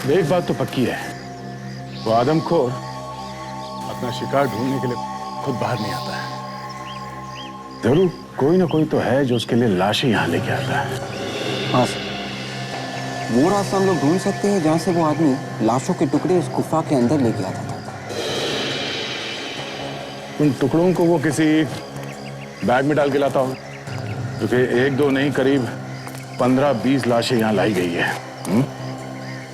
एक बात तो पक्की है, वो आदमखोर अपना शिकार ढूंढने के लिए खुद बाहर नहीं आता है। जरूर कोई ना कोई तो है जो उसके लिए लाशें यहाँ लेके आता है। हाँ सर, वो रास्ता हम लोग ढूंढ सकते हैं जहाँ से वो आदमी लाशों के टुकड़े उस गुफा के अंदर लेके आता था। उन टुकड़ों को वो किसी बैग में डाल के लाता हो, क्योंकि एक दो नहीं करीब 15-20 लाशें यहाँ लाई गई है।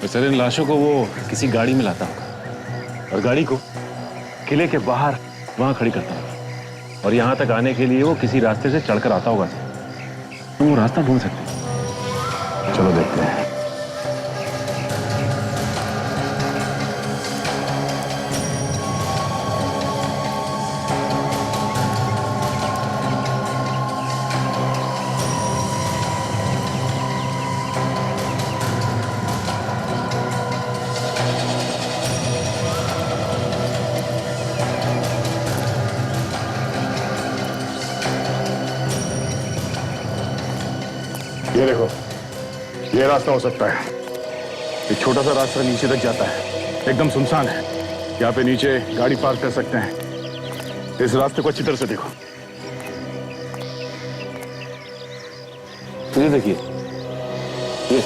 तो सर इन लाशों को वो किसी गाड़ी में लाता होगा और गाड़ी को किले के बाहर वहां खड़ी करता होगा और यहाँ तक आने के लिए वो किसी रास्ते से चढ़कर आता होगा सर। तो वो रास्ता ढूंढ सकते हैं। चलो देखते हैं। ये देखो, ये रास्ता हो सकता है। एक छोटा सा रास्ता नीचे तक जाता है, एकदम सुनसान है। यहाँ पे नीचे गाड़ी पार्क कर सकते हैं। इस रास्ते को अच्छी तरह से देखो। ये देखिए, ये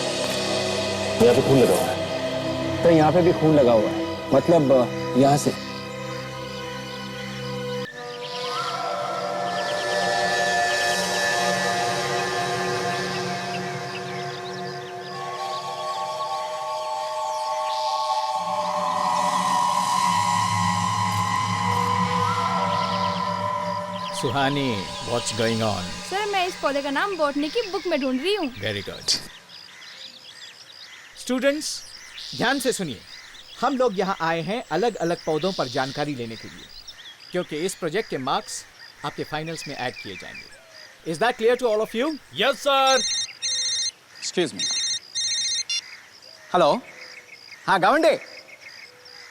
यहाँ पे खून लगा हुआ है। तो यहाँ पे भी खून लगा हुआ है, मतलब यहाँ से। सुहानी, what's going on? सर मैं इस पौधे का नाम बॉटनी की बुक में ढूंढ रही हूँ। Very good. स्टूडेंट्स, ध्यान से सुनिए। हम लोग यहाँ आए हैं अलग अलग पौधों पर जानकारी लेने के लिए, क्योंकि इस प्रोजेक्ट के मार्क्स आपके फाइनल्स में ऐड किए जाएंगे। Is that clear to all of you? Yes sir. Excuse me. Hello, हाँ गावंडे।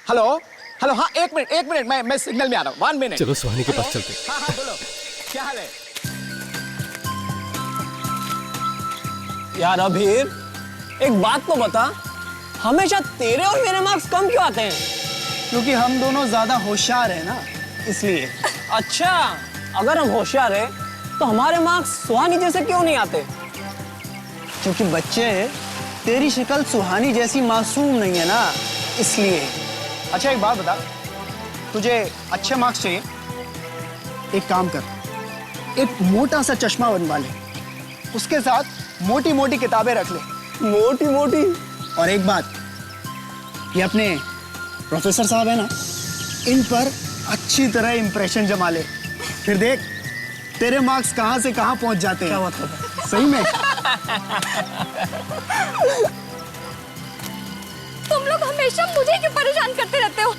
हेलो हेलो, हाँ एक मिनट, मैं सिग्नल में आ रहा हूँ। 1 मिनट। चलो सुहानी के पास चलते। हाँ हाँ बोलो, क्या हाल है? यार अभीर, एक बात तो बता, हमेशा तेरे और मेरे मार्क्स कम क्यों आते हैं? क्योंकि हम दोनों ज्यादा होशियार हैं ना, इसलिए। अच्छा, अगर हम होशियार हैं तो हमारे मार्क्स सुहानी जैसे क्यों नहीं आते? क्योंकि बच्चे, तेरी शक्ल सुहानी जैसी मासूम नहीं है ना, इसलिए। अच्छा एक बात बता, तुझे अच्छे मार्क्स चाहिए? एक काम कर, एक मोटा सा चश्मा बनवा ले, उसके साथ मोटी मोटी किताबें रख ले। मोटी मोटी? और एक बात, ये अपने प्रोफेसर साहब है ना, इन पर अच्छी तरह इंप्रेशन जमा ले। फिर देख तेरे मार्क्स कहां से कहां पहुंच जाते हैं। क्या मतलब है? सही में। तुम लोग हमेशा मुझे क्यों परेशान करते रहते हो?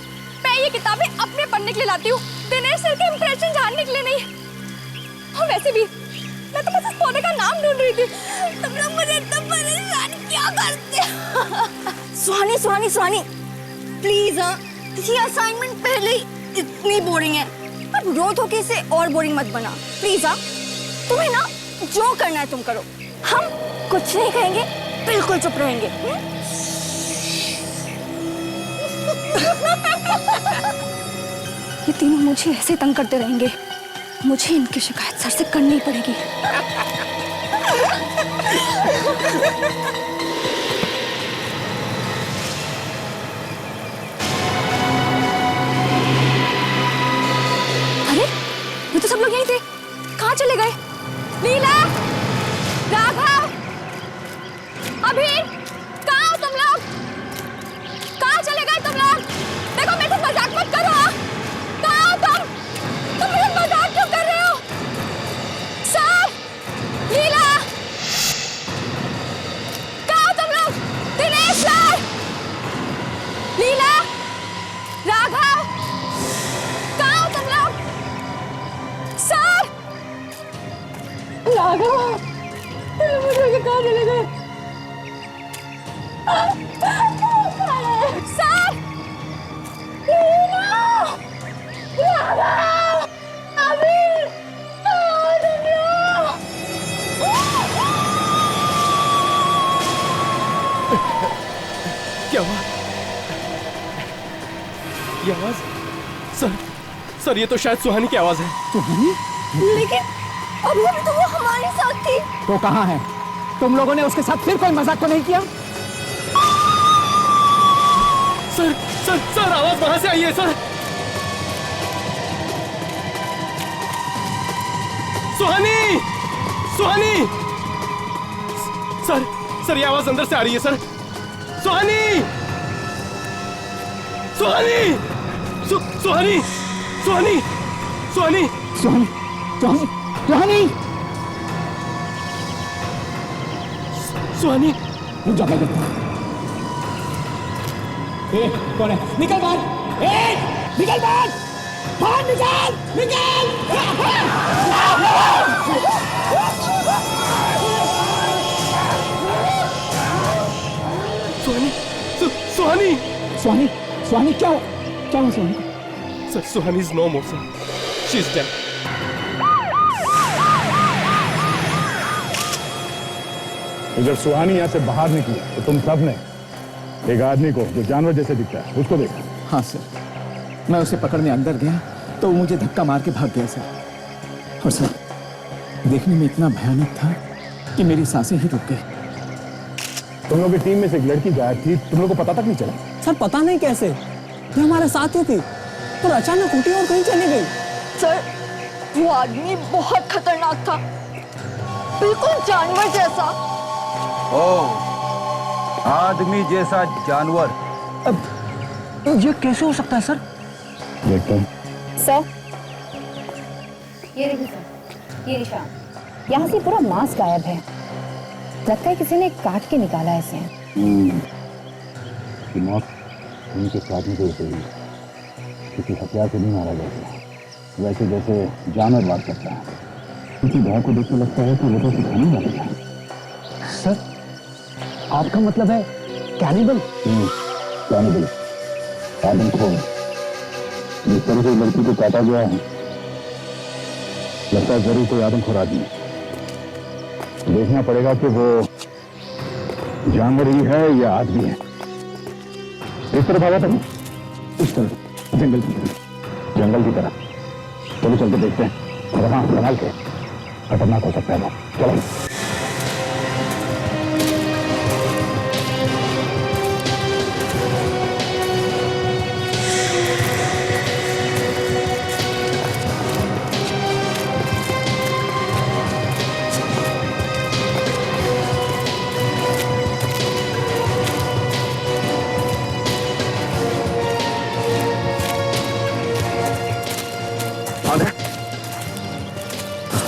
मैं ये किताबें अपने पढ़ने के लिए लाती हूँ, दिनेश सर के इंप्रेशन जानने के लिए नहीं। और वैसे भी मैं तो बस इस पौधे का नाम ढूंढ रही थी। तुम लोग मुझे इतना परेशान क्यों करते हो? सुहानी प्लीज, ये असाइनमेंट पहले ही इतनी बोरिंग है, अब रोज होके इसे और बोरिंग मत बना प्लीज। तुम्हें ना जो करना है तुम करो, हम कुछ नहीं कहेंगे, बिल्कुल चुप रहेंगे। ये तीनों मुझे ऐसे तंग करते रहेंगे, मुझे इनकी शिकायत सर से करनी पड़ेगी। अरे ये तो सब लोग यहीं थे, कहाँ चले गए? नीला, राघव, अभी कहाँ हो तुम लोग? कहाँ चले गए तुम लोग? देखो मेरे से मजाक मत करो। कहाँ हो तुम? तुम मेरे साथ मजाक क्यों कर रहे हो? सर, नीला, कहाँ हो तुम लोग? दिनेश सर, नीला, राघव, कहाँ हो तुम लोग? सर, राघव, मुझे कहाँ चले गए? सर, क्या क्या हुआ? ये आवाज? सर ये तो शायद सुहानी की आवाज है। लेकिन अभी अभी तो वो हमारे साथ थी। तो कहाँ है? तुम लोगों ने उसके साथ फिर कोई मजाक तो नहीं किया? सर आवाज वहां से आई है सर। सुहानी सर ये आवाज अंदर से आ रही है सर। सुहानी रुक जा, मैं देखता हूं। कौन है? निकल बाहर! निकल बाहर निकल! सुहानी क्या हुआ Suhani? Sir Suhani is no more sir, she is dead. जब सुहानी यहाँ से बाहर निकली तो तुम सब ने एक आदमी को जो जानवर जैसे दिखता है उसको देखा? हाँ सर, मैं उसे पकड़ने अंदर गया तो वो मुझे धक्का मार के भाग गया सर। और सर देखने में इतना भयानक था कि मेरी सांसें ही रुक गई। तुम लोग की टीम में से एक लड़की गायब थी, तुम लोग को पता तक नहीं चला? सर पता नहीं कैसे, ये हमारे साथ ही थी पर अचानक उठी और कहीं चली गई। सर वो आदमी बहुत खतरनाक था, बिल्कुल जानवर जैसा। आदमी जैसा जानवर? अब ये कैसे हो सकता है सर? देखता हूँ। सर ये देखिए सर, ये निशान, यहाँ से पूरा मांस गायब है। लगता है किसी ने काट के निकाला है इसे। मौत उनके साथ में कोई हुई, किसी हथियार से नहीं मारा गया, वैसे जैसे जानवर मार सकता है। किसी गाय को देख के लगता है कि वो तो सिखाने वाला है। सर आपका मतलब है कैनिबल? कैनिबल, आदमखोर। जिस तरह से लड़की को काटा गया है, लगता है जरूर कोई आदमखोर आदमी। देखना पड़ेगा कि वो जानवर ही है या आदमी है। इस तरफ आया था, इस तरफ, जंगल की तरफ। जंगल की तरफ चलो चल के देखते हैं। और हाँ, संभाल के, खतरनाक हो सकता है वो। चलो।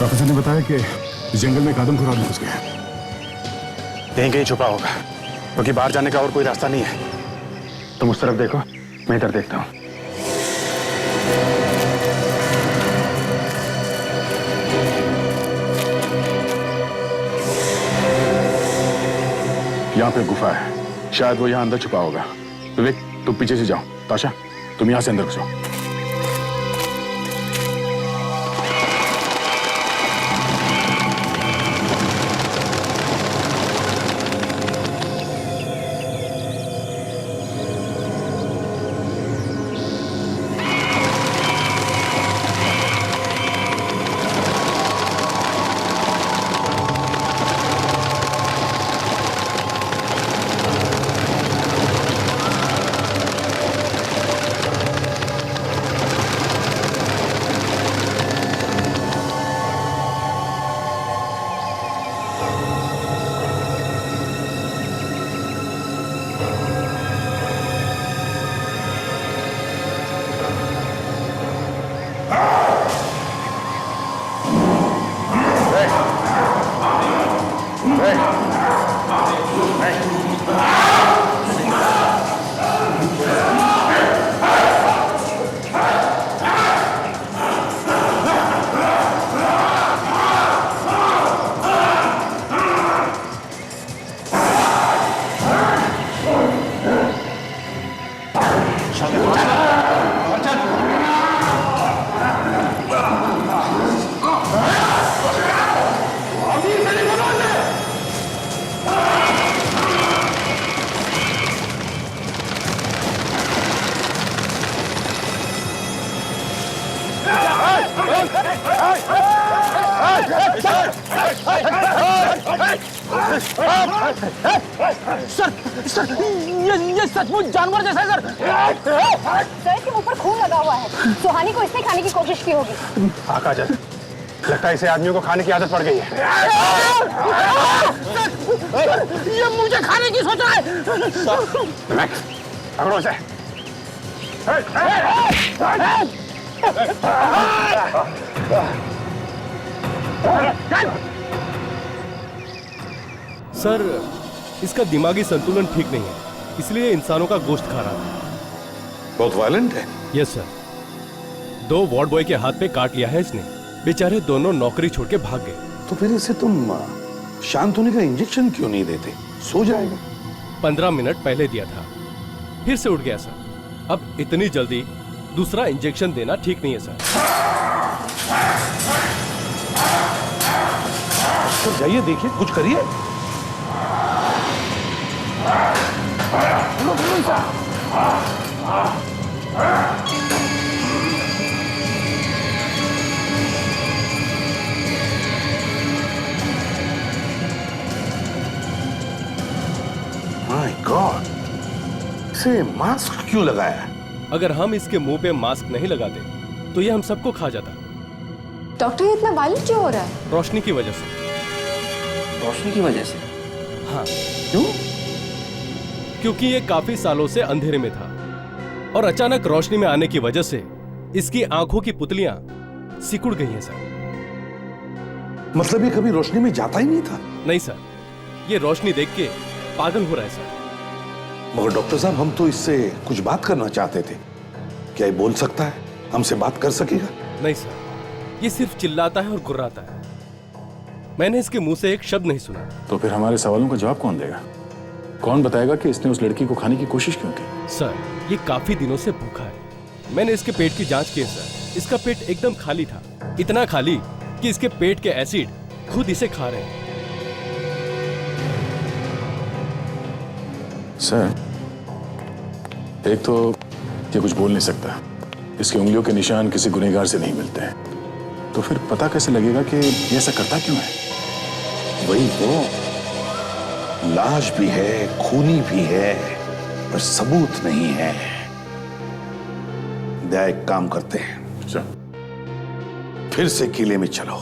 प्रोफेसर ने बताया कि जंगल में एक आदमखोर आदमी घुस गया। कहीं कहीं छुपा होगा, क्योंकि बाहर जाने का और कोई रास्ता नहीं है। तुम उस तरफ देखो, मैं इधर देखता हूं। यहाँ पे गुफा है, शायद वो यहाँ अंदर छुपा होगा। विवेक तुम पीछे से जाओ, ताशा तुम यहाँ से अंदर घुसो। सर ये सचमुच जानवर जैसा है सर। सर इसके मुंह पर खून लगा हुआ है, सुहानी को इसने खाने की कोशिश की होगी। आका जल, लगता है इसे आदमियों को खाने की आदत पड़ गई है। ये मुझे खाने की सोच रहा है। पकड़ो इसे। सर इसका दिमागी संतुलन ठीक नहीं है, इसलिए इंसानों का गोश्त खा रहा था। बहुत वायलेंट है। यस सर, 2 वार्ड बॉय के हाथ पे काट लिया है इसने। बेचारे दोनों नौकरी छोड़ के भाग गए। तो फिर इसे तुम शांत होने का इंजेक्शन क्यों नहीं देते? सो जाएगा। 15 मिनट पहले दिया था, फिर से उठ गया सर। अब इतनी जल्दी दूसरा इंजेक्शन देना ठीक नहीं है सर। तो जाइए देखिए, कुछ करिए। माय गॉड, इसे मास्क क्यों लगाया? अगर हम इसके मुंह पे मास्क नहीं लगाते तो ये हम सबको खा जाता। डॉक्टर ये इतना वायलेंट क्यों हो रहा है? रोशनी की वजह से। रोशनी की वजह से? हाँ। क्यों? क्योंकि ये काफी सालों से अंधेरे में था और अचानक रोशनी में आने की वजह से इसकी आंखों की पुतलियां सिकुड़ गई हैं सर। मतलब ये कभी रोशनी में जाता ही नहीं था? नहीं सर, ये रोशनी देख के पागल हो रहा है सर। मगर डॉक्टर साहब, हम तो इससे कुछ बात करना चाहते थे। क्या ये बोल सकता है? हमसे बात कर सकेगा? नहीं सर, ये सिर्फ चिल्लाता है और गुर्राता है। मैंने इसके मुंह से एक शब्द नहीं सुना। तो फिर हमारे सवालों का जवाब कौन देगा? कौन बताएगा कि इसने उस लड़की को खाने की कोशिश क्यों की? सर ये काफी दिनों से भूखा है। मैंने इसके पेट की जांच की है सर। इसका पेट एकदम खाली था, इतना खाली कि इसके पेट के एसिड खुद इसे खा रहे हैं। सर, एक तो ये कुछ बोल नहीं सकता, इसकी उंगलियों के निशान किसी गुनहगार से नहीं मिलते हैं, तो फिर पता कैसे लगेगा कि ये ऐसा करता क्यों है? वही तो, लाश भी है, खूनी भी है, पर सबूत नहीं है। दया, एक काम करते हैं, फिर से किले में चलो।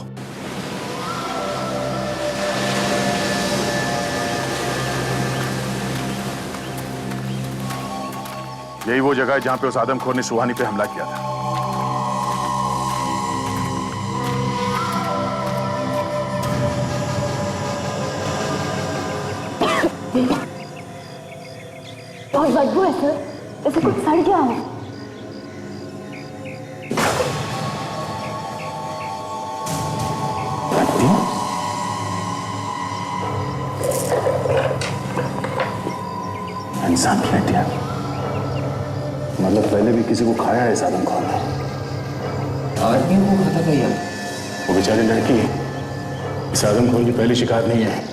यही वो जगह है जहां पे उस आदमखोर ने सुहानी पे हमला किया था। बहुत बदबू है सर, जैसे कुछ सड़ गया हो। इंसान की हड्डियां, मतलब पहले भी किसी को खाया है इस आदमखोर ने। आदमियों को खाता था यार। वो बेचारी लड़की इस आदमखोर की पहली शिकार नहीं है।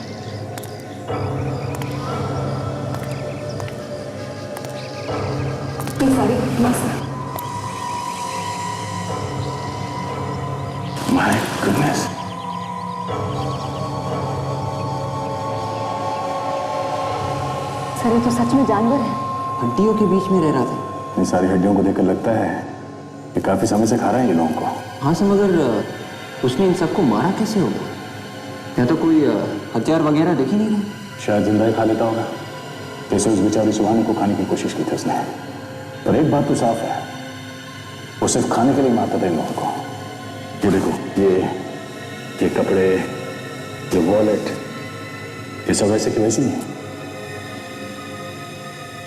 My goodness. सर ये तो सच में जानवर है। हड्डियों के बीच में रह रहा था। इन सारी हड्डियों को देखकर लगता है कि काफी समय से खा रहे हैं ये लोगों को। हाँ सर, मगर उसने इन सबको मारा कैसे होगा? या तो कोई हथियार वगैरह देख ही नहीं रहे। शायद जिंदा ही खा लेता होगा, जैसे उस बेचारी सुहानी को खाने की कोशिश की थी उसने। पर एक बात तो साफ है, वो सिर्फ खाने के लिए मारता था इन लोगों को। ये देखो, ये कपड़े, ये वॉलेट, ये सब वैसे की वैसी है।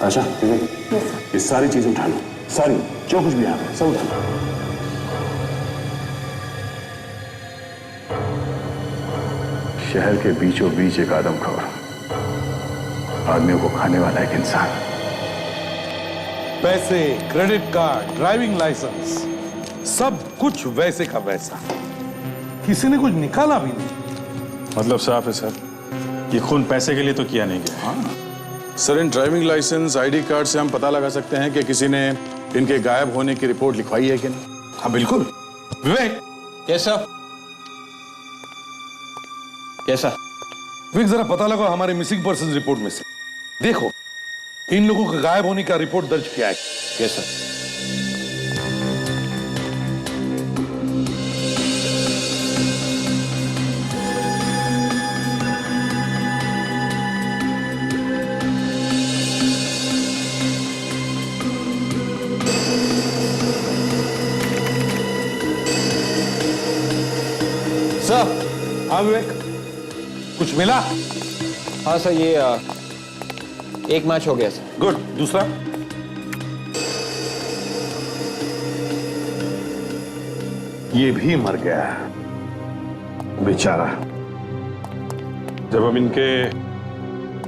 आशा, ये सारी चीज उठा लो, सारी जो कुछ भी यहाँ पे सब उठा लो। शहर के बीचों बीच एक आदमखोर, आदमियों को खाने वाला एक इंसान। पैसे, क्रेडिट कार्ड, ड्राइविंग लाइसेंस, सब कुछ वैसे का वैसा। किसी ने कुछ निकाला भी नहीं। मतलब साफ है सर, ये खून पैसे के लिए तो किया नहीं गया। हाँ सर, इन ड्राइविंग लाइसेंस, आईडी कार्ड से हम पता लगा सकते हैं कि किसी ने इनके गायब होने की रिपोर्ट लिखवाई है कि नहीं। हाँ बिल्कुल। Vivek. Yes sir. Yes sir. Vik, जरा पता लगाओ हमारे मिसिंग पर्सन रिपोर्ट में से। देखो इन लोगों के गायब होने का रिपोर्ट दर्ज किया है। Yes sir. सर, हाँ विवेक, कुछ मिला? हाँ सर, ये एक मैच हो गया सर। गुड। दूसरा? ये भी मर गया बेचारा। जब हम इनके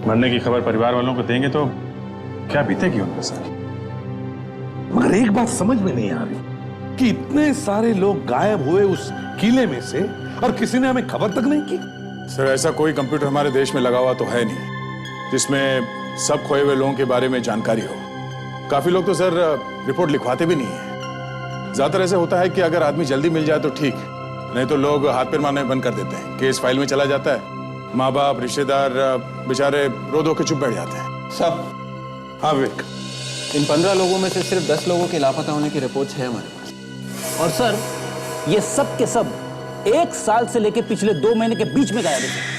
मरने की खबर परिवार वालों को देंगे तो क्या बीतेगी उनके साथ? मगर एक बात समझ में नहीं आ रही कि इतने सारे लोग गायब हुए उस किले में से और किसी ने हमें खबर तक नहीं की। सर, ऐसा कोई कंप्यूटर हमारे देश में लगा हुआ तो है नहीं जिसमें सब खोए हुए लोगों के बारे में जानकारी हो। काफी लोग तो सर रिपोर्ट लिखवाते भी नहीं है। ज्यादातर ऐसे होता है कि अगर आदमी जल्दी मिल जाए तो ठीक, नहीं तो लोग हाथ पैर मारने बंद कर देते हैं। केस फाइल में चला जाता है, माँ बाप रिश्तेदार बेचारे रो धो के चुप बैठ जाते हैं। सब। हाँ विवेक, इन 15 लोगों में से सिर्फ 10 लोगों के लापता होने की रिपोर्ट है हमारे पास। और सर, ये सब के सब 1 साल से लेकर पिछले 2 महीने के बीच में गायब है।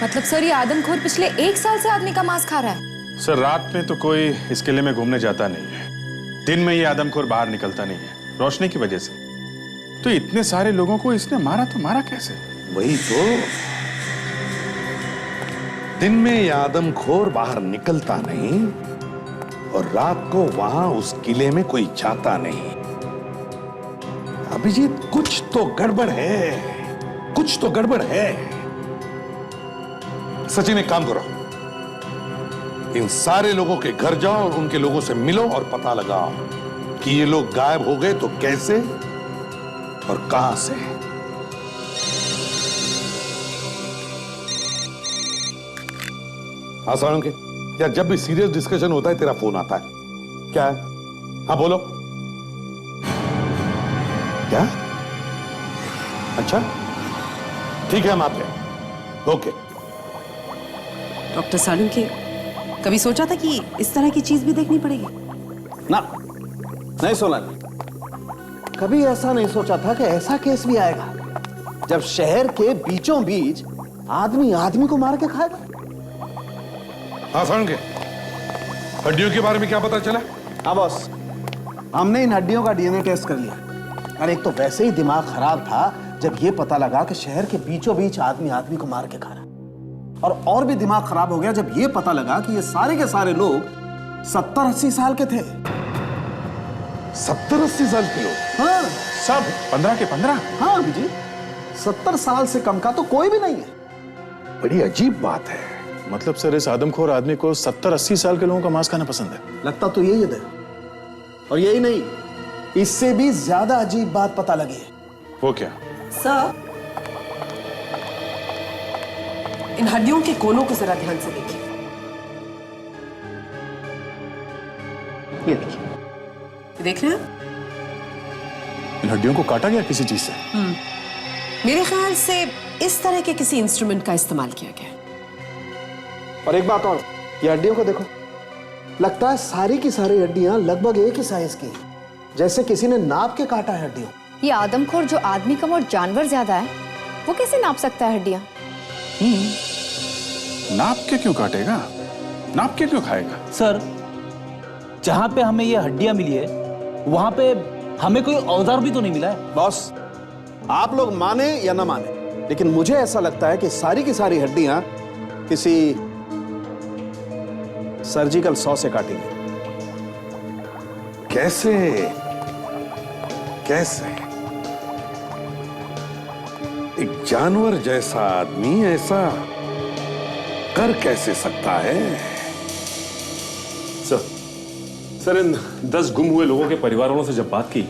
मतलब सर, ये आदमखोर पिछले 1 साल से आदमी का मांस खा रहा है? सर, रात में तो कोई इस किले में घूमने जाता नहीं है, दिन में ये आदमखोर बाहर निकलता नहीं है रोशनी की वजह से। तो इतने सारे लोगों को इसने मारा तो मारा कैसे? वही तो, दिन में ये आदमखोर बाहर निकलता नहीं और रात को वहां उस किले में कोई जाता नहीं। अभिजीत, कुछ तो गड़बड़ है, कुछ तो गड़बड़ है। सचिन, एक काम करो, इन सारे लोगों के घर जाओ और उनके लोगों से मिलो और पता लगाओ कि ये लोग गायब हो गए तो कैसे और कहां से। हाँ सालुंके, यार जब भी सीरियस डिस्कशन होता है तेरा फोन आता है। क्या है? हाँ बोलो। क्या? अच्छा ठीक है, हम आते हैं। ओके। डॉक्टर सालुंके, कभी सोचा था कि इस तरह की चीज भी देखनी पड़ेगी? ना, नहीं सोना। कभी ऐसा नहीं सोचा था कि ऐसा केस भी आएगा जब शहर के बीचों बीच आदमी आदमी को मार के खाएगा। हाँ सालुंके, हड्डियों के बारे में क्या पता चला? हाँ बॉस, हमने इन हड्डियों का डीएनए टेस्ट कर लिया। अरे एक तो वैसे ही दिमाग खराब था जब ये पता लगा कि शहर के बीचों बीच आदमी आदमी को मार के खा रहा। और भी दिमाग खराब हो गया जब ये पता लगा कि ये सारे के सारे लोग 70-80 साल के थे। 70-80 साल के लोग? हाँ, सब 15 के 15? हाँ जी, 70 साल से कम का तो कोई भी नहीं है। बड़ी अजीब बात है। मतलब सर, इस आदमखोर आदमी को 70-80 साल के लोगों का मांस खाना पसंद है? लगता तो यही है। और यही नहीं, इससे भी ज्यादा अजीब बात पता लगी है। वो क्या? सर, इन हड्डियों के कोनों को जरा ध्यान से देखिए। ये देखिए, देख रहे हैं? इन हड्डियों को काटा गया किसी चीज से? मेरे ख्याल से इस तरह के किसी इंस्ट्रूमेंट का इस्तेमाल किया गया। और एक बात और, ये हड्डियों को देखो, लगता है सारी की सारी हड्डियां लगभग एक ही साइज की हैं, जैसे किसी ने नाप के काटा है हड्डियों। ये आदमखोर जो आदमी कम और जानवर ज्यादा है, वो कैसे नाप सकता है हड्डियां? नाप के क्यों काटेगा? नाप के क्यों खाएगा? सर, जहां पे हमें ये हड्डियां मिली है वहां पे हमें कोई औजार भी तो नहीं मिला है। बॉस, आप लोग माने या ना माने, लेकिन मुझे ऐसा लगता है कि सारी की सारी हड्डियां किसी सर्जिकल सॉ से काटी गई। कैसे? कैसे? एक जानवर जैसा आदमी ऐसा कर कैसे सकता है? सर, इन 10 गुम हुए लोगों के परिवार वालों से जब बात की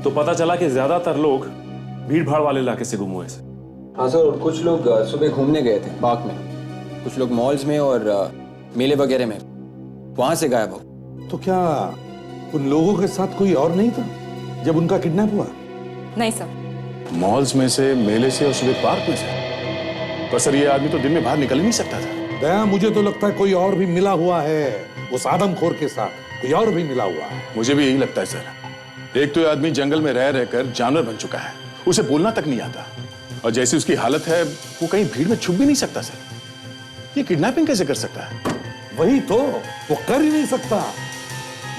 तो पता चला कि ज्यादातर लोग भीड़ भाड़ वाले इलाके से गुम हुए थे। हाँ सर, कुछ लोग सुबह घूमने गए थे पार्क में, कुछ लोग मॉल्स में और मेले वगैरह में, वहां से गायब हो। तो क्या उन लोगों के साथ कोई और नहीं था जब उनका किडनैप हुआ? नहीं सर। मॉल्स में से, मेले से और सुबह पार्क में से? पर सर ये आदमी तो दिन में बाहर निकल ही नहीं सकता था। दया, मुझे तो लगता है कोई और भी मिला हुआ है उस आदमखोर के साथ, कोई और भी मिला हुआ है। मुझे भी यही लगता है सर। एक तो ये आदमी जंगल में रह रहकर जानवर बन चुका है, उसे बोलना तक नहीं आता, और जैसी उसकी हालत है वो कहीं भीड़ में छुप भी नहीं सकता सर। ये किडनैपिंग कैसे कर सकता है? वही तो, वो कर ही नहीं सकता।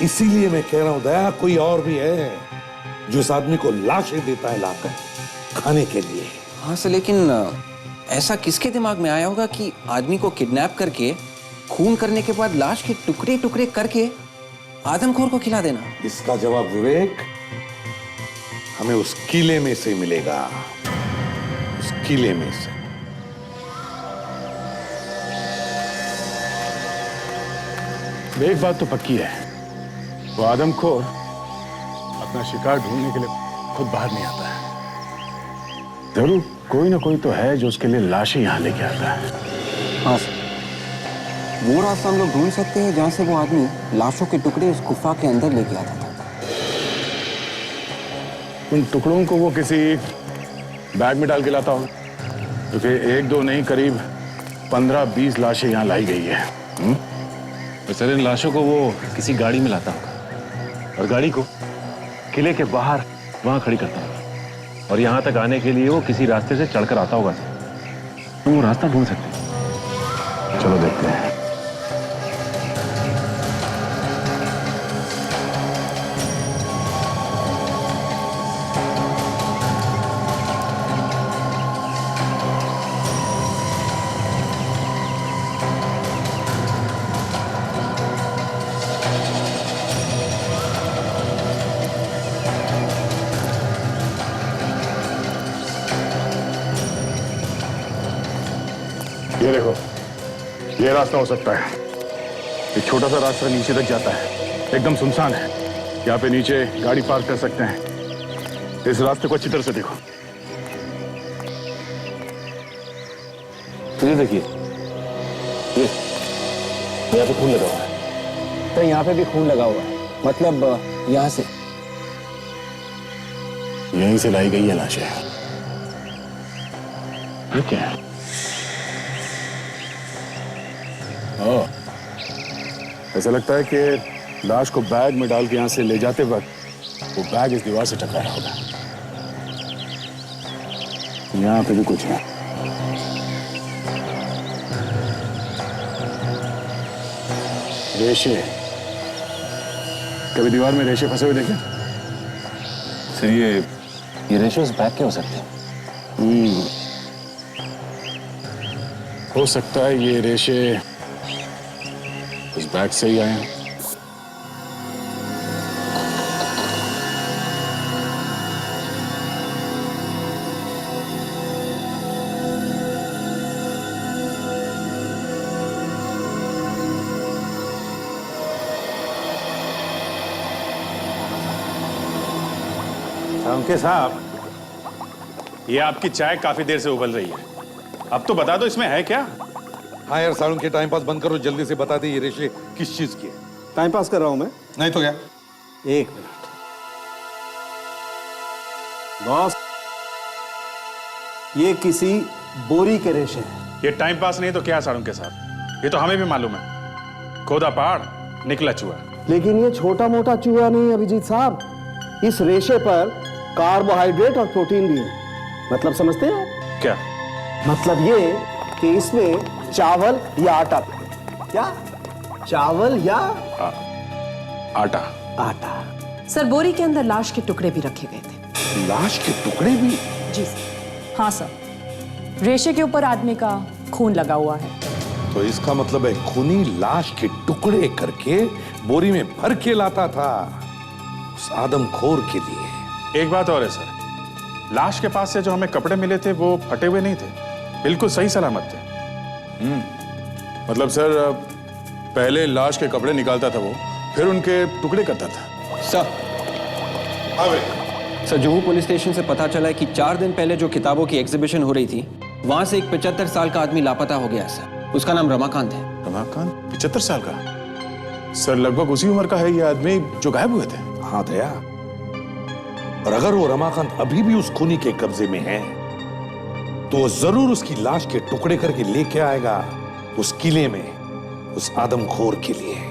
इसीलिए मैं कह रहा हूं दया, कोई और भी है जो इस आदमी को लाशें देता है लाकर खाने के लिए। हाँ सर, लेकिन ऐसा किसके दिमाग में आया होगा कि आदमी को किडनैप करके खून करने के बाद लाश के टुकड़े टुकड़े करके आदमखोर को खिला देना? इसका जवाब विवेक हमें उस किले में से मिलेगा, उस किले में से। एक बात तो पक्की है, वो आदमखोर अपना शिकार ढूंढने के लिए खुद बाहर नहीं आता है। जरूर कोई ना कोई तो है जो उसके लिए लाशें यहां लेके आता है। हाँ सर, वो रास्ता हम लोग ढूंढ सकते हैं जहां से वो आदमी लाशों के टुकड़े उस गुफा के अंदर लेके आता था। उन टुकड़ों को वो किसी बैग में डाल के लाता हो, क्योंकि एक दो नहीं करीब 15-20 लाशें यहाँ लाई गई है। तो सर इन लाशों को वो किसी गाड़ी में लाता होगा और गाड़ी को किले के बाहर वहां खड़ी करता होगा, और यहां तक आने के लिए वो किसी रास्ते से चढ़कर आता होगा सर। तो वो रास्ता ढूंढ सकते हैं। चलो देखते हैं। ये देखो, ये रास्ता हो सकता है। एक छोटा सा रास्ता नीचे तक जाता है, एकदम सुनसान है। यहाँ पे नीचे गाड़ी पार्क कर सकते हैं। इस रास्ते को अच्छी तरह से देखो। ये देखिए, ये यहाँ पे खून लगा हुआ है। तो यहाँ पे भी खून लगा हुआ है, मतलब यहाँ से यहीं से लाई गई है लाशें। ये क्या है? ऐसा लगता है कि लाश को बैग में डाल के यहां से ले जाते वक्त वो बैग इस दीवार से टकराया होगा। यहां पे भी कुछ है। रेशे, कभी दीवार में रेशे फंसे हुए देखे? सर ये रेशे उस बैग के हो सकते हैं। हो सकता है ये रेशे उस बैग से ही आए हैं। अंके साहब, ये आपकी चाय काफी देर से उबल रही है, अब तो बता दो इसमें है क्या? हाँ यार, सारुण के टाइम पास बंद करो, जल्दी से बता दे ये रेशे किस चीज की है। टाइम पास कर रहा हूं मैं। नहीं तो क्या? एक मिनट बॉस, ये किसी बोरी के रेशे हैं। ये टाइम पास नहीं तो क्या सारुण के साथ, ये तो हमें भी मालूम है। खोदा पहाड़ निकला चूहा। लेकिन ये छोटा मोटा चूहा नहीं अभिजीत साहब, इस रेशे पर कार्बोहाइड्रेट और प्रोटीन भी है। मतलब समझते हैं? क्या मतलब ये कि इसमें चावल या आटा, क्या चावल या आटा? आटा। सर, बोरी के अंदर लाश के टुकड़े भी रखे गए थे। लाश के टुकड़े भी? जी सर। हाँ सर, रेशे के ऊपर आदमी का खून लगा हुआ है। तो इसका मतलब है खूनी लाश के टुकड़े करके बोरी में भर के लाता था उस आदमखोर के लिए। एक बात और है सर, लाश के पास से जो हमें कपड़े मिले थे वो फटे हुए नहीं थे, बिल्कुल सही सलामत थे। मतलब सर, पहले लाश के कपड़े निकालता था वो, फिर उनके टुकड़े करता था। सर, जुहू पुलिस स्टेशन से पता चला है कि 4 दिन पहले जो किताबों की एग्जीबिशन हो रही थी, वहां से एक 75 साल का आदमी लापता हो गया सर। उसका नाम रमाकांत है। रमाकांत? 75 साल का? सर, लगभग उसी उम्र का है ये आदमी जो गायब हुए थे। हाँ दया, और अगर वो रमाकांत अभी भी उस खूनी के कब्जे में है तो वो जरूर उसकी लाश के टुकड़े करके लेके आएगा उस किले में, उस आदमखोर के लिए।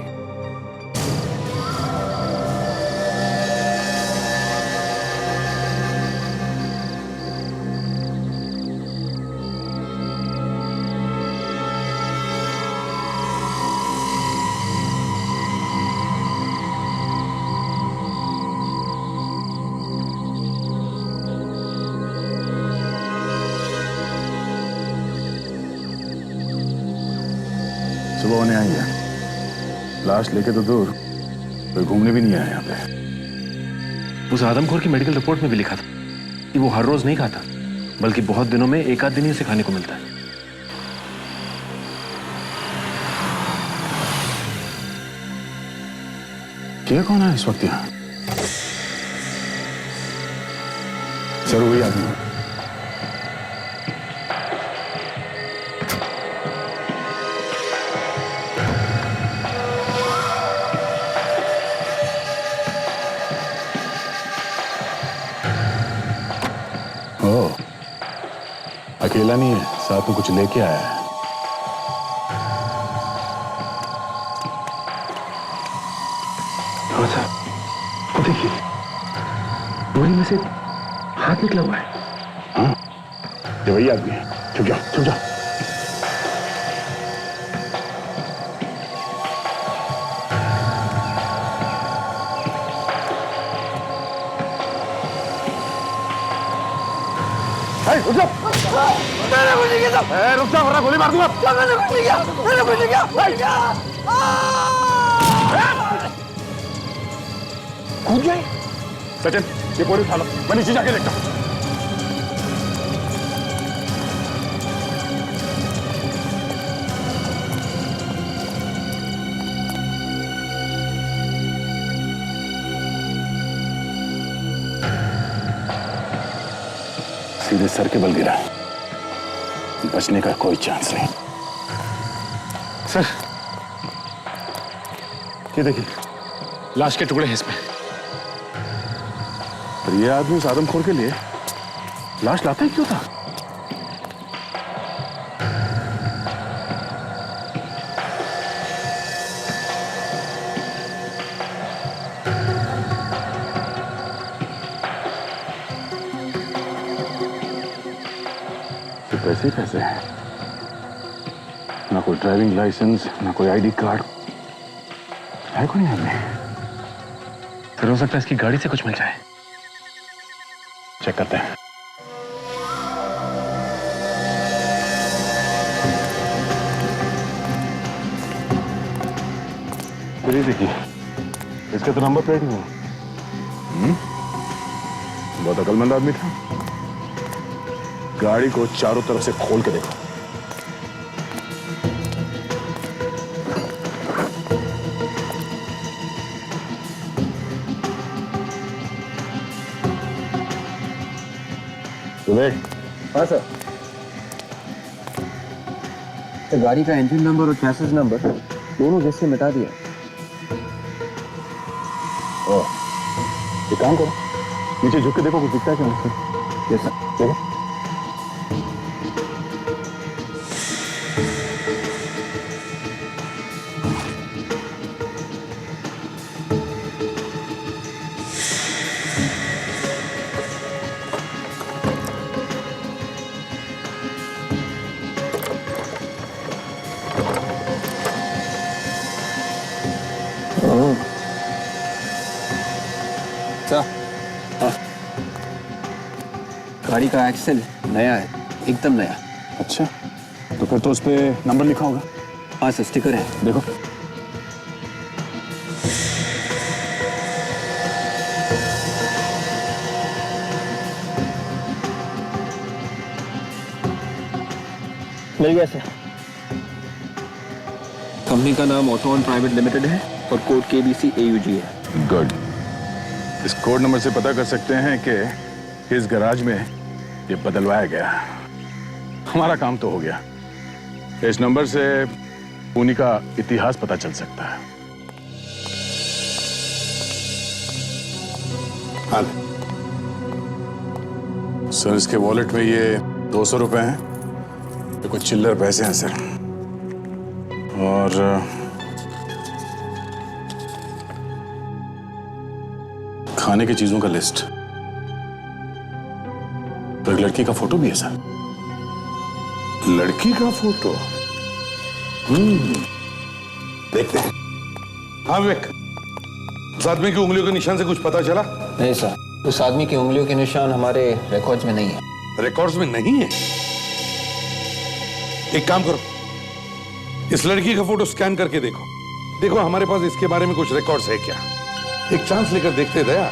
सुबह होने आई है, लाश लेके तो दूर, कोई घूमने भी नहीं आया यहाँ पे। उस आदमखोर की मेडिकल रिपोर्ट में भी लिखा था कि वो हर रोज नहीं खाता, बल्कि बहुत दिनों में एक आध दिन ही उसे खाने को मिलता है। क्या कौन है इस वक्त यहाँ? सर वही आदमी। अकेला नहीं है, साथ में कुछ लेके आया है। अच्छा, वो देखिए, बोरी में से हाथ निकला हुआ है। हाँ, ये वही आदमी है। छुप जाओ, छुप जाओ। रुक जाओ, मैंने कुछ नहीं किया। रुक जाओ वरना गोली मार दूंगा। मैंने कुछ नहीं किया, मैंने कुछ नहीं किया। कूद गए। सचिन, ये बोरी उठा लो, मैं नीचे जाके देखता हूँ। सीधे सर के बल गिरा, बचने का कोई चांस नहीं। सर, ये देखिए, लाश के टुकड़े हैं इसमें। पर ये आदमी उस आदमखोर के लिए लाश लाता ही क्यों था? पैसे ही पैसे हैं, ना कोई ड्राइविंग लाइसेंस, ना कोई आईडी कार्ड है। कोई नहीं हमें। फिर हो सकता है इसकी गाड़ी से कुछ मिल जाए। चेक करते हैं। फिर ये देखिए, इसका तो नंबर प्लेट ही नहीं। बहुत अकलमंद आदमी था। गाड़ी को चारों तरफ से खोल के देखो। हाँ सर, तो गाड़ी का इंजन नंबर और चैसिस नंबर दोनों जैसे मिटा दिया। एक काम करो, नीचे झुक के देखो कुछ दिखता है क्या? Yes sir. देखो। गाड़ी का एक्सेल नया है, एकदम नया। अच्छा, तो फिर तो उस पे नंबर लिखा होगा। हाँ सर, स्टिकर है, देखो। मिल गया सर। कंपनी का नाम ऑटोन प्राइवेट लिमिटेड है और कोड KBC AUG है। गुड। इस कोड नंबर से पता कर सकते हैं कि इस गैराज में ये बदलवाया गया। हमारा काम तो हो गया। इस नंबर से पुणे का इतिहास पता चल सकता है। सर, इसके वॉलेट में ये 200 रुपए हैं, तो कुछ चिल्लर पैसे हैं सर, और खाने की चीजों का लिस्ट, तो एक लड़की का फोटो भी है सर। लड़की का फोटो? देखते हैं। हाँ विवेक, उस आदमी की उंगलियों के निशान से कुछ पता चला? नहीं सर, उस आदमी की उंगलियों के निशान हमारे रिकॉर्ड्स में नहीं है। रिकॉर्ड्स में नहीं है? एक काम करो, इस लड़की का फोटो स्कैन करके देखो, देखो हमारे पास इसके बारे में कुछ रिकॉर्ड्स है क्या। एक चांस लेकर देखते दया,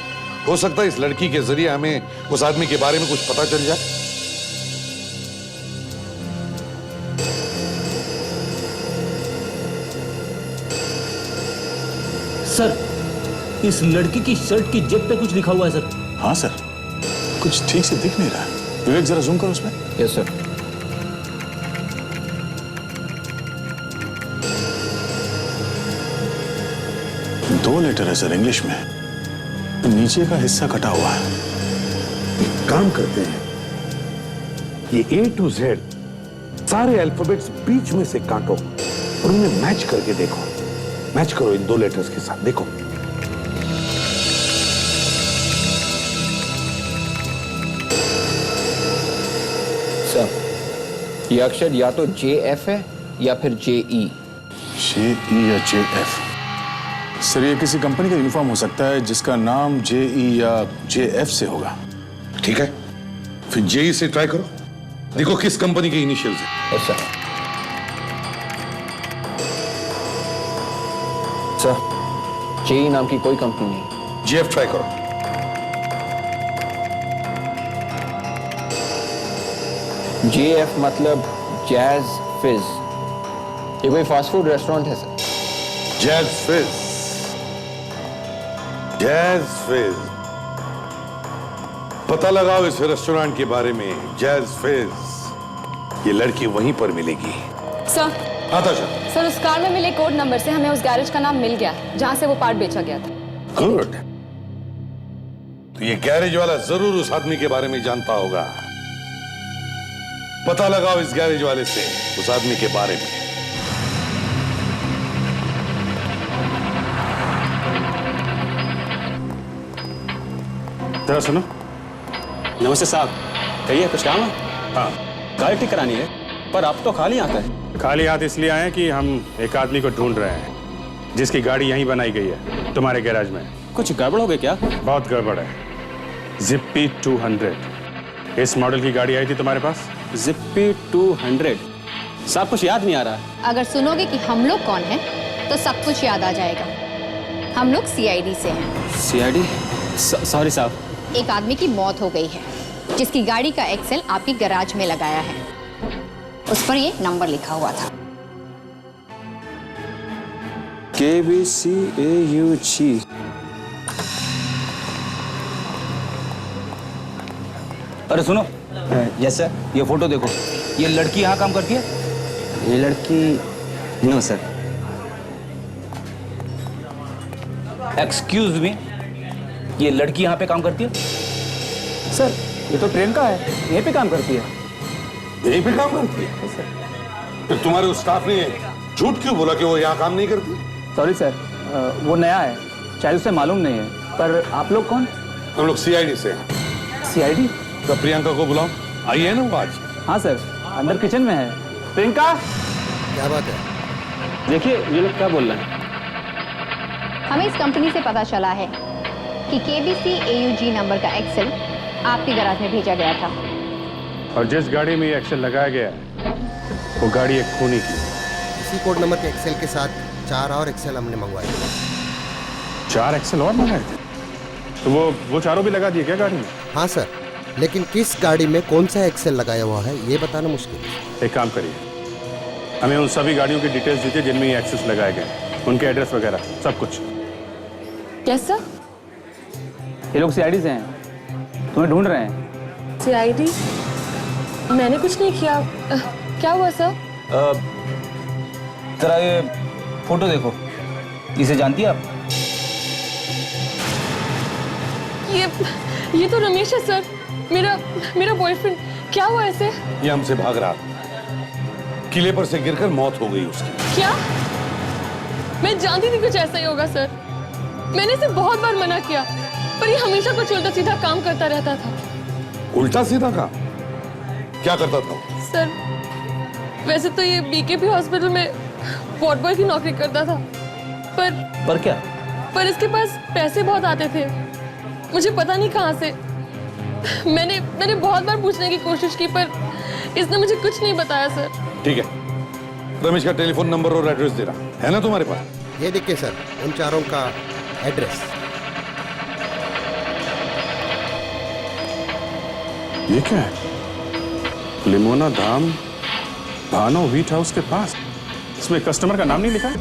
हो सकता है इस लड़की के जरिए हमें उस आदमी के बारे में कुछ पता चल जाए। सर, इस लड़की की शर्ट की जेब पे कुछ लिखा हुआ है सर। हाँ सर, कुछ ठीक से दिख नहीं रहा है। विवेक जरा जूम करो उसमें। Yes sir. दो लेटर है सर इंग्लिश में, नीचे का हिस्सा कटा हुआ है। एक काम करते हैं, ये A to Z सारे अल्फाबेट्स बीच में से काटो और उन्हें मैच करके देखो। मैच करो इन दो लेटर्स के साथ, देखो। सर, ये अक्षर या तो JF है या फिर JE। JE या JF? सर, ये किसी कंपनी का यूनिफॉर्म हो सकता है जिसका नाम JE या JF से होगा। ठीक है, फिर JE से ट्राई करो, देखो किस कंपनी के इनिशियल्स हैं। Yes sir. सर, JE नाम की कोई कंपनी नहीं। JF ट्राई करो। JF मतलब जैज फिज। ये कोई फास्ट फूड रेस्टोरेंट है सर। जैज फिज, जैज फिज। पता लगाओ इस रेस्टोरेंट के बारे में, जैज फिज। ये लड़की वहीं पर मिलेगी। सर, सर, उस कार में मिले कोड नंबर से हमें उस गैरेज का नाम मिल गया जहां से वो पार्ट बेचा गया था। गुड। तो ये गैरेज वाला जरूर उस आदमी के बारे में जानता होगा। पता लगाओ इस गैरेज वाले से उस आदमी के बारे में। जरा सुनो। नमस्ते साहब, कहिए कुछ काम है? हाँ, गाड़ी ठीक करानी है, पर आप तो खाली हाथ है। खाली हाथ इसलिए आए कि हम एक आदमी को ढूंढ रहे हैं जिसकी गाड़ी यहीं बनाई गई है, तुम्हारे गैराज में। कुछ गड़बड़ हो गई क्या? बहुत गड़बड़ है। जिप्पी 200 इस मॉडल की गाड़ी आई थी तुम्हारे पास? जिप्पी 200? साहब कुछ याद नहीं आ रहा। अगर सुनोगे कि हम लोग कौन हैं, तो सब कुछ याद आ जाएगा। हम लोग CID से हैं। CID? सॉरी साहब। एक आदमी की मौत हो गई है जिसकी गाड़ी का एक्सेल आपके गैराज में लगाया है। उस पर ये नंबर लिखा हुआ था। KBCAUG। अरे सुनो। Yes sir. ये फोटो देखो, ये लड़की यहाँ काम करती है? ये लड़की? No sir. एक्सक्यूज मी, ये लड़की यहाँ पे काम करती है? सर, ये तो ट्रेन का है, यहीं पे काम करती है। यहीं पे काम करती है? तो तुम्हारे उस स्टाफ ने झूठ क्यों बोला कि वो यहाँ काम नहीं करती? सॉरी सर, वो नया है, शायद उसे मालूम नहीं है। पर आप लोग कौन? हम लोग CID से हैं। CID? तो प्रियंका को बुलाओ, आई है ना वो आज? हाँ सर, अंदर किचन में है। प्रियंका, क्या बात है? देखिए ये लोग क्या बोल रहे हैं। हमें इस कंपनी से पता चला है कि KBCAUG नंबर का एक्सेल आपके गैराज में भेजा गया था। और जिस गाड़ी में ये एक्सेल लगाया गया है, वो गाड़ी एक खूनी की। इसी कोड नंबर के एक्सेल के साथ 4 और एक्सेल हमने मंगवाए। 4 एक्सेल और मंगाए थे? तो वो चारों भी लगा दिए क्या गाड़ी में? हाँ सर, लेकिन किस गाड़ी में कौन सा एक्सेल लगाया हुआ है ये बताना मुश्किल है। एक काम करिए, हमें उन सभी गाड़ियों की डिटेल्स दीजिए जिनमें ये एक्सेस लगाए गए, उनके एड्रेस वगैरह सब कुछ। Yes sir. ये लोग CID से हैं, तुम्हें ढूंढ रहे हैं। CID? मैंने कुछ नहीं किया। क्या हुआ सर? जरा ये फोटो देखो, इसे जानती है आप? ये तो रमेश है सर, मेरा बॉयफ्रेंड। क्या हुआ ऐसे? ये हमसे भाग रहा था, किले पर से गिरकर मौत हो गई उसकी। क्या? मैं जानती थी कुछ ऐसा ही होगा सर। मैंने इसे बहुत बार मना किया, पर ये हमेशा कुछ उल्टा सीधा काम करता रहता था। उल्टा सीधा काम? क्या करता था? सर, वैसे तो ये बीकेपी हॉस्पिटल में वार्ड बॉय की नौकरी करता था, पर क्या? पर इसके पास पैसे बहुत आते थे, मुझे पता नहीं कहाँ से। मैंने बहुत बार पूछने की कोशिश की, पर इसने मुझे कुछ नहीं बताया सर। ठीक है, रमेश का टेलीफोन नंबर और एड्रेस दे रहा है ना तुम्हारे पास? ये देखिए सर, उन चारों का एड्रेस। ये क्या है? लिमोना धाम, भानो व्हीट हाउस के पास। इसमें कस्टमर का नाम नहीं लिखा है?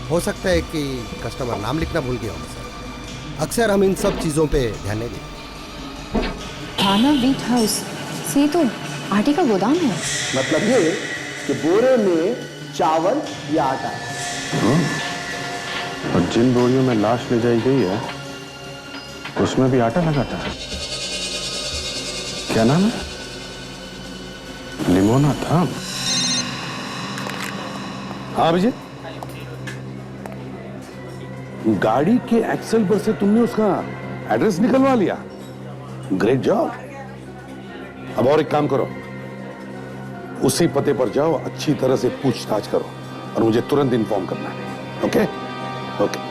हो सकता है कि कस्टमर नाम लिखना भूल गया होगा सर। अक्सर हम इन सब चीजों पे ध्यान नहीं देते। भाना व्हीट हाउस से तो आटे का गोदाम है। मतलब ये कि बोरे में चावल या आटा है। और जिन बोरियों में लाश ले जाई गई है उसमें भी आटा लगाता है। क्या नाम है? लिमोना धाम। हाँ विजय, गाड़ी के एक्सेल पर से तुमने उसका एड्रेस निकलवा लिया। Great job. अब और एक काम करो, उसी पते पर जाओ, अच्छी तरह से पूछताछ करो और मुझे तुरंत इन्फॉर्म करना है। ओके? ओके।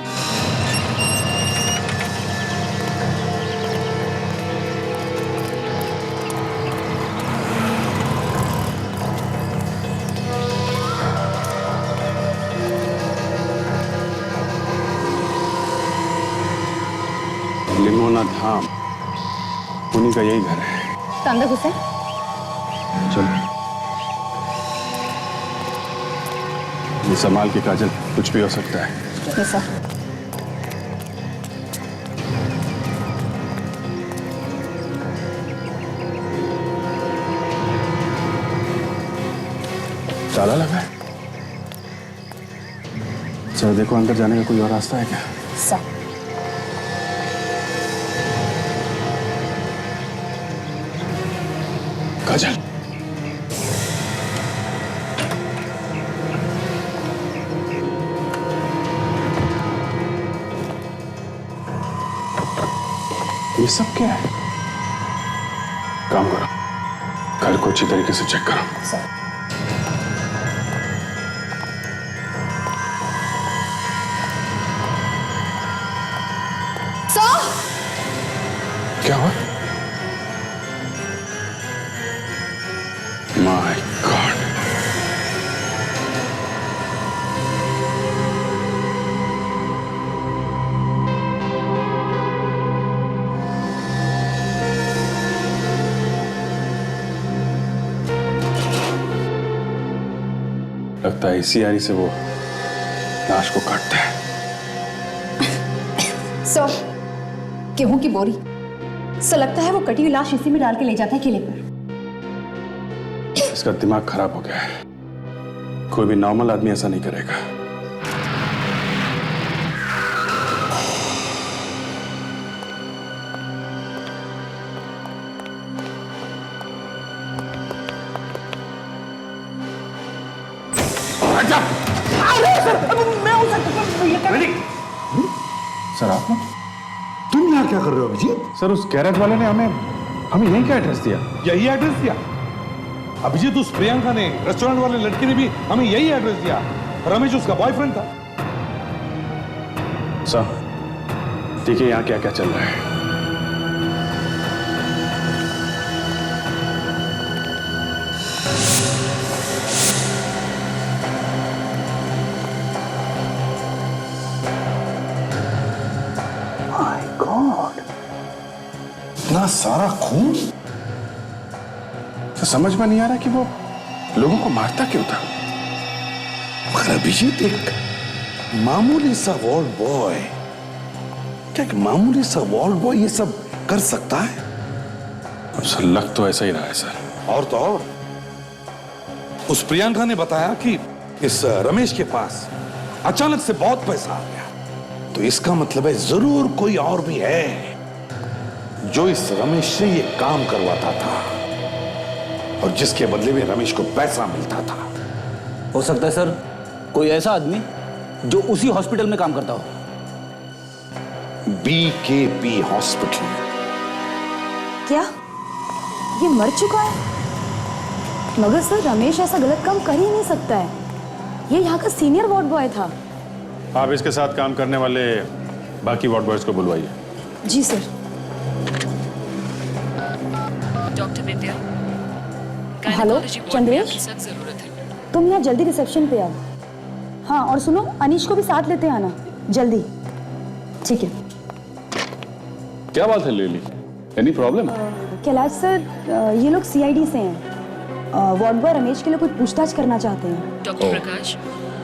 लिमोना धाम, उन्हीं का यही घर है। तो अंदर घुसे। चलो, ये संभाल के काजल, कुछ भी हो सकता है। Yes sir. ताला लगा है। चलो देखो अंदर जाने का कोई और रास्ता है क्या? सर। काजल, ये सब क्या है? काम करो, घर को अच्छी तरीके से चेक करो। सर। क्या हुआ? My God. लगता है इसी आरी से वो लाश को काटता है। सर, गेहूं की बोरी। सर, लगता है वो कटी हुई लाश इसी में डाल के ले जाता है किले पर। इसका दिमाग खराब हो गया है। कोई भी नॉर्मल आदमी ऐसा नहीं करेगा। सर आप तुम यहाँ क्या कर रहे हो अभिजीत? सर, उस गैरेज वाले ने हमें यहीं का एड्रेस दिया। यही एड्रेस दिया? अभिजीत, उस प्रियंका ने, रेस्टोरेंट वाले लड़के ने भी हमें यही एड्रेस दिया। रमेश उसका बॉयफ्रेंड था। सर, देखिए यहाँ क्या क्या चल रहा है। माय गॉड, इतना सारा खून। तो समझ में नहीं आ रहा कि वो लोगों को मारता क्यों था। मगर अभिजीत, एक मामूली सा वार्ड बॉय, क्या एक मामूली सा वार्ड बॉय ये सब कर सकता है? अब सर, लग तो ऐसा ही रहा है सर। और तो और, उस प्रियंका ने बताया कि इस रमेश के पास अचानक से बहुत पैसा आ गया। तो इसका मतलब है जरूर कोई और भी है जो इस रमेश से ये काम करवाता था। और जिसके बदले में रमेश को पैसा मिलता था। हो सकता है सर कोई ऐसा आदमी जो उसी हॉस्पिटल में काम करता हो। BKP hospital. क्या ये मर चुका है? मगर सर रमेश ऐसा गलत काम कर ही नहीं सकता है। ये यहाँ का सीनियर वार्ड बॉय था। आप इसके साथ काम करने वाले बाकी वार्ड बॉयज को बुलवाइए। जी सर। डॉक्टर विद्या, हेलो चंद्रेश, तुम यहाँ जल्दी रिसेप्शन पे आओ। हाँ और सुनो, अनीश को भी साथ लेते आना जल्दी। ठीक है। क्या बात है लेली, एनी प्रॉब्लम? कैलाश सर, ये लोग CID से हैं। वार्ड बॉय रमेश के लिए कुछ पूछताछ करना चाहते हैं। डॉक्टर प्रकाश,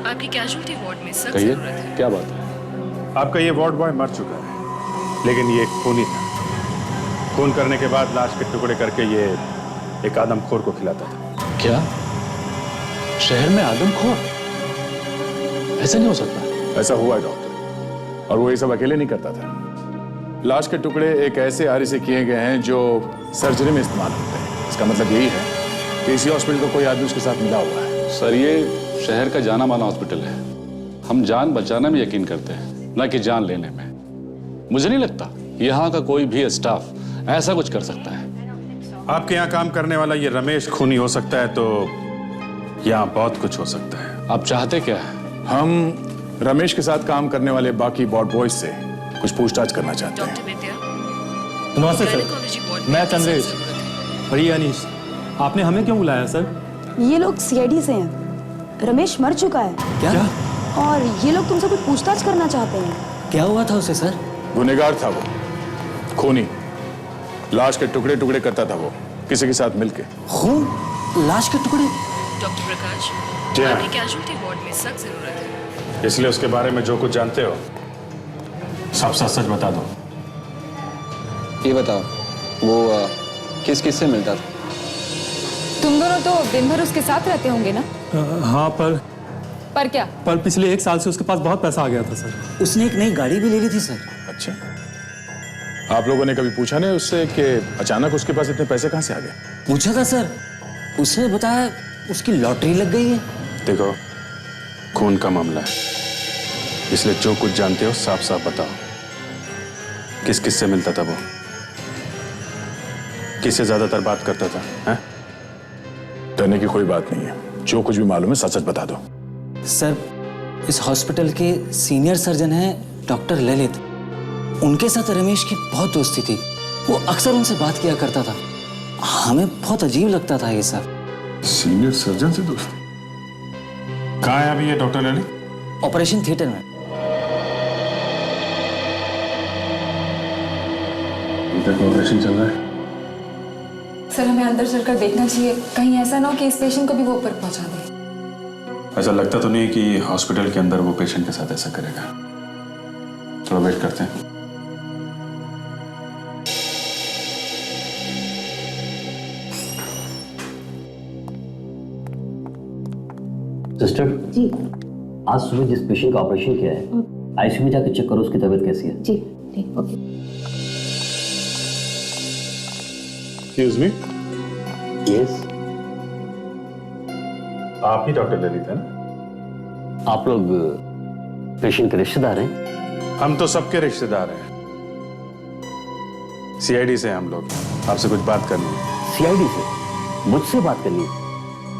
आपकी कैजुअल्टी वार्ड में सख्त कहिए, जरूरत है। क्या बात है? आपका ये वार्ड बॉय मर चुका है, लेकिन ये एक खूनी था। खून करने के बाद लाश के टुकड़े करके ये एक आदमखोर को खिलाता था। क्या शहर में आदमखोर? ऐसा नहीं हो सकता। ऐसा हुआ है डॉक्टर, और वो ये सब अकेले नहीं करता था। लाश के टुकड़े एक ऐसे आरी से किए गए हैं जो सर्जरी में इस्तेमाल होते हैं। इसका मतलब यही है कि इसी हॉस्पिटल को कोई आदमी उसके साथ मिला हुआ है। सर ये शहर का जाना माना हॉस्पिटल है। हम जान बचाने में यकीन करते हैं, ना कि जान लेने में। मुझे नहीं लगता यहाँ का कोई भी स्टाफ ऐसा कुछ कर सकता है। आपके यहाँ काम करने वाला ये रमेश खूनी हो सकता है, तो यहाँ बहुत कुछ हो सकता है। आप चाहते क्या है? हम रमेश के साथ काम करने वाले बाकी वार्ड बॉयज से कुछ पूछताछ करना चाहते हैं। नमस्ते सर, मैं चंद्रेश। भैया अनीश, आपने हमें क्यों बुलाया सर? ये लोग CID से हैं। रमेश मर चुका है। क्या? और ये लोग तुमसे कुछ पूछताछ करना चाहते हैं। क्या हुआ था उसे सर? गुनहगार था वो, खूनी। लाश के टुकड़े टुकड़े करता था वो, किसी के साथ मिलके। खून? लाश के टुकड़े? डॉक्टर प्रकाश, जी हाँ। आपकी कैजुअल्टी वार्ड में सख्त जरूरत है। इसलिए उसके बारे में जो कुछ जानते हो सब सच सच बता दो। ये बताओ, वो किस किस से मिलता था? तुम दोनों तो दिन भर उसके साथ रहते होंगे ना? हाँ, पर क्या? पर पिछले 1 साल से उसके पास बहुत पैसा आ गया था सर। उसने एक नई गाड़ी भी ले ली थी सर। अच्छा, आप लोगों ने कभी पूछा नहीं उससे कि अचानक उसके पास इतने पैसे कहाँ से आ गए? पूछा था सर, उसने बताया उसकी लॉटरी लग गई है। देखो, खून का मामला है, इसलिए जो कुछ जानते हो साफ साफ बताओ। किस किस से मिलता था वो? किससे ज्यादातर बात करता था? हैं? डरने की कोई बात नहीं है, जो कुछ भी मालूम है सच सच बता दो। सर, इस हॉस्पिटल के सीनियर सर्जन हैं डॉक्टर ललित। उनके साथ रमेश की बहुत दोस्ती थी। वो अक्सर उनसे बात किया करता था। हमें बहुत अजीब लगता था ये सब। सीनियर सर्जन से दोस्ती? कहाँ है अभी ये डॉक्टर ललित? ऑपरेशन थिएटर में। ऑपरेशन चल रहा है। सर हमें अंदर चलकर देखना चाहिए, कहीं ऐसा ना हो कि इस पेशेंट को भी वो ऊपर पहुंचा दे। ऐसा लगता तो नहीं कि हॉस्पिटल के अंदर वो पेशेंट के साथ ऐसा करेगा। थोड़ा वेट करते हैं। सिस्टर जी, आज सुबह जिस पेशेंट का ऑपरेशन किया है, ICU में जाकर चेक करो उसकी तबीयत कैसी है। जी ठीक, ओके। Excuse me. यस, आप ही डॉक्टर ललित हैं? आप लोग पेशेंट के रिश्तेदार हैं? हम तो सबके रिश्तेदार हैं। CID से हम लोग, आपसे कुछ बात करनी है। CID से? मुझसे बात करनी है?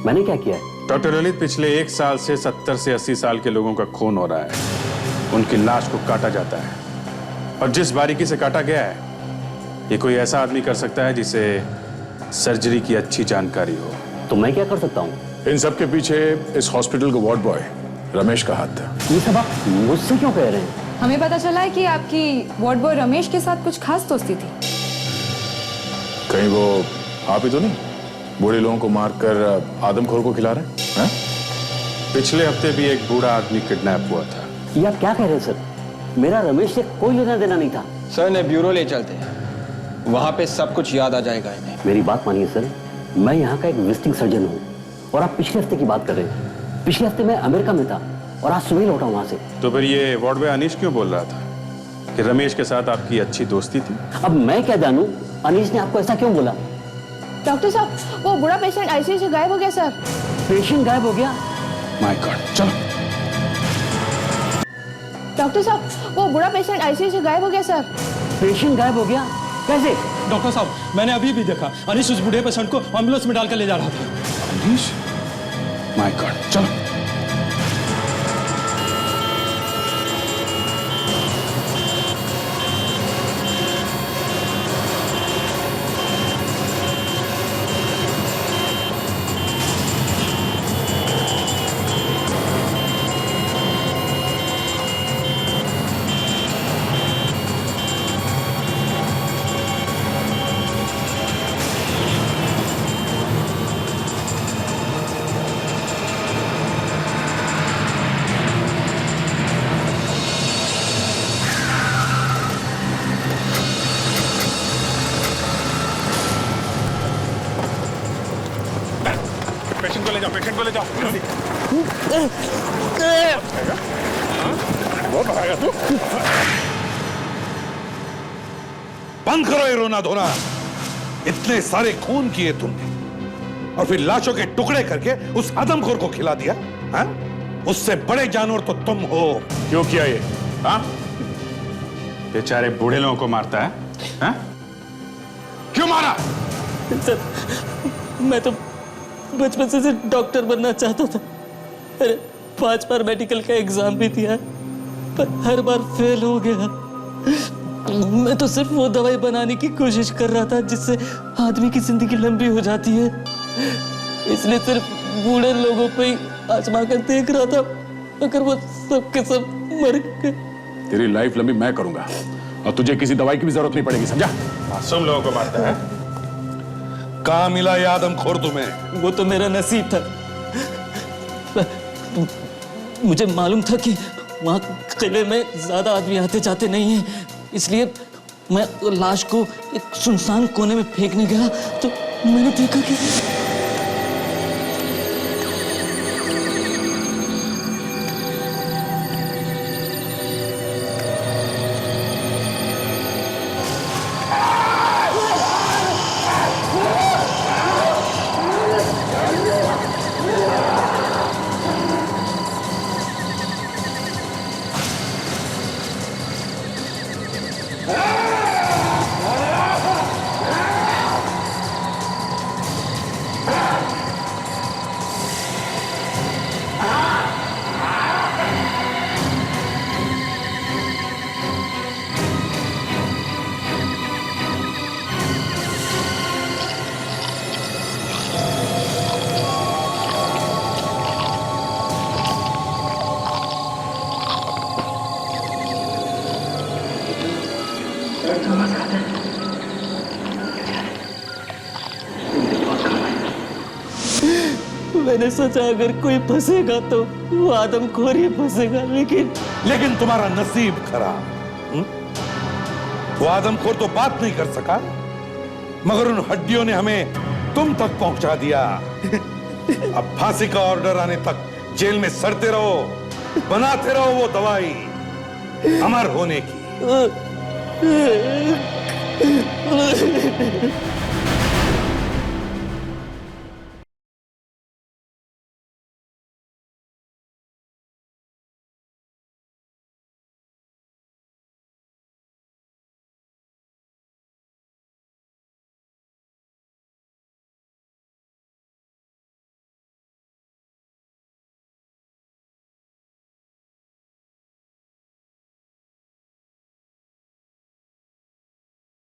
मैंने क्या किया है? डॉक्टर ललित, पिछले 1 साल से 70 से 80 साल के लोगों का खून हो रहा है। उनकी लाश को काटा जाता है, और जिस बारीकी से काटा गया है, ये कोई ऐसा आदमी कर सकता है जिसे सर्जरी की अच्छी जानकारी हो। तो मैं क्या कर सकता हूँ? इन सब के पीछे इस हॉस्पिटल का वार्ड बॉय रमेश का हाथ था। ये सब आप मुझसे क्यों कह रहे हैं? हमें पता चला है कि आपकी वार्ड बॉय रमेश के साथ कुछ खास दोस्ती थी। कहीं वो आप ही तो नहीं बूढ़े लोगों को मारकर आदमखोर को खिला रहे हैं? पिछले हफ्ते भी एक बूढ़ा आदमी किडनैप हुआ था। ये आप क्या कह रहे हैं सर? मेरा रमेश से कोई लेना देना नहीं था। सर ने ब्यूरो ले चलते हैं, वहां पे सब कुछ याद आ जाएगा इन्हें। मेरी बात मानिए सर, मैं यहाँ का एक विजिटिंग सर्जन हूँ, और आप पिछले हफ्ते की बात कर रहे हैं। पिछले हफ्ते मैं अमेरिका में था और आज सुबह लौटा वहां से। तो फिर ये वार्ड बॉय अनीश क्यों बोल रहा था कि रमेश के साथ आपकी अच्छी दोस्ती थी? अब मैं क्या जानूं, अनीश ने आपको ऐसा क्यों बोला? डॉक्टर साहब वो बूढ़ा पेशेंट आईसीयू से गायब हो गया सर। पेशेंट गायब हो गया? माय गॉड, चलो। डॉक्टर साहब वो बूढ़ा पेशेंट आईसीयू से गायब हो गया सर। पेशेंट गायब हो गया? कैसे? डॉक्टर साहब मैंने अभी भी देखा, अनिश उस बूढ़े पेशेंट को एम्बुलेंस में डालकर ले जा रहा था। अनिश? माय गॉड, चलो। पेशेंट को ले जाओ, पेशेंट को ले जाओ। बहुत भागा तू। बंद करो ये रोना धोना। इतने सारे खून किए तुमने और फिर लाशों के टुकड़े करके उस आदमखोर को खिला दिया। हाँ? उससे बड़े जानवर तो तुम हो। क्यों किया ये? हाँ? बेचारे बूढ़े लोगों को मारता है? हाँ? क्यों मारा? सर मैं तो बचपन से डॉक्टर बनना चाहता था। अरे 5 बार मेडिकल का एग्जाम भी दिया पर हर बार फेल हो गया। मैं तो सिर्फ वो दवाई बनाने की कोशिश कर रहा था जिससे आदमी की जिंदगी लंबी हो जाती है, इसलिए सिर्फ बूढ़े लोगों पे ही आजमा कर देख रहा था, मगर वो सब के सब मर गए। तेरी लाइफ लंबी मैं करूंगा और तुझे किसी दवाई की भी जरूरत नहीं पड़ेगी, समझा? मासूम लोगों को मारता है। कहाँ मिला ये आदमखोर तुम्हें? वो तो मेरा नसीब था। मुझे मालूम था कि वहाँ किले में ज्यादा आदमी आते जाते नहीं हैं, इसलिए मैं लाश को एक सुनसान कोने में फेंकने गया तो मैंने देखा कि मैंने सोचा अगर कोई फंसेगा तो वो आदमखोर ही फंसेगा, लेकिन तुम्हारा नसीब खराब। वो आदमखोर तो बात नहीं कर सका, मगर उन हड्डियों ने हमें तुम तक पहुंचा दिया। अब फांसी का ऑर्डर आने तक जेल में सड़ते रहो, बनाते रहो वो दवाई अमर होने की।